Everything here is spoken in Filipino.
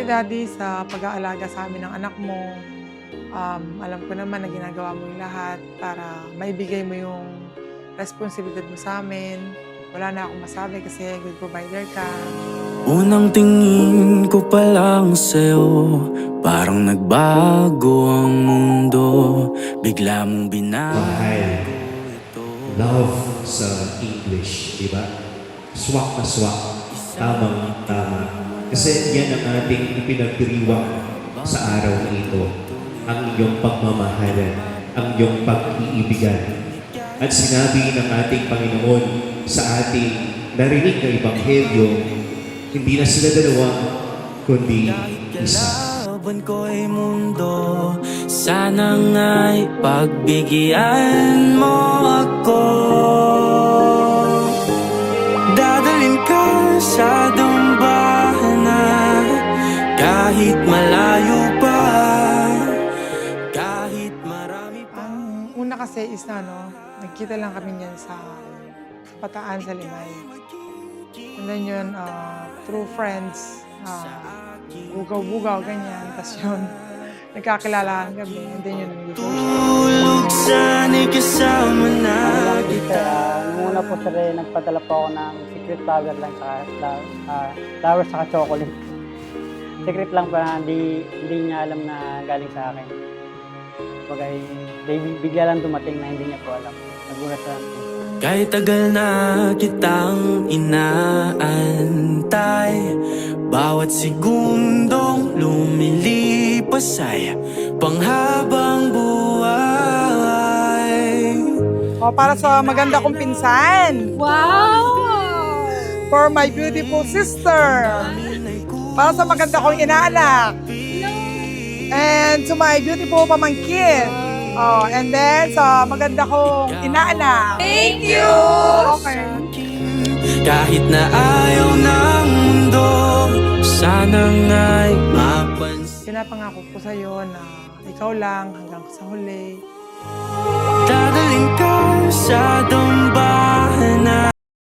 Daddy, sa pag-aalaga sa amin ng anak mo. Alam ko naman na ginagawa mo yung lahat para maibigay mo yung responsibilidad mo sa amin. Wala na akong masabi kasi good provider ka. Unang tingin ko pa lang sa'yo, parang nagbago ang mundo. Bigla mong binago ito. Love sa English, di ba? Swak na swak, tamang tama. Kasi yan ang ating ipinagdiriwang sa araw na ito. Ang iyong pagmamahalan, ang iyong pag-iibigan. At sinabi ng ating Panginoon sa ating narinig na Ebanghelyo, hindi na sila dalawa, kundi isa. Laban ko'y mundo, sana nga'y pagbigyan mo ako. Dadalhin ka sa dambana, kahit malayo pa, kahit marami pa. Ang una kasi is nagkita lang kami niyan sa Bataan sa Limay. And then yun, through friends, bugaw-bugaw, ganyan. Tapos yun, nagkakilalaan kami. And then yun, Tulog sana'y kasama na kita. Nung una po sir, nagpadala po ako ng secret flower lang sa flower saka chocolate. Secret lang pa, hindi niya alam na galing sa akin. Bagay, bigla lang dumating na hindi niya po alam. Nagulat lang po. Kahit tagal na kitang inaantay, bawat segundong lumilipas ay panghabang buhay. para sa maganda kong pinsan. Wow! For my beautiful sister. Para sa maganda kong inaanak. And to my beautiful pamangkin. And then sa maganda kong inaanak. Thank you! Okay. Kahit na ayaw ng mundo, sana nga'y mapansin. Pinapangako ko sa iyo na ikaw lang hanggang sa huli. Dadalhin ka sa dambana.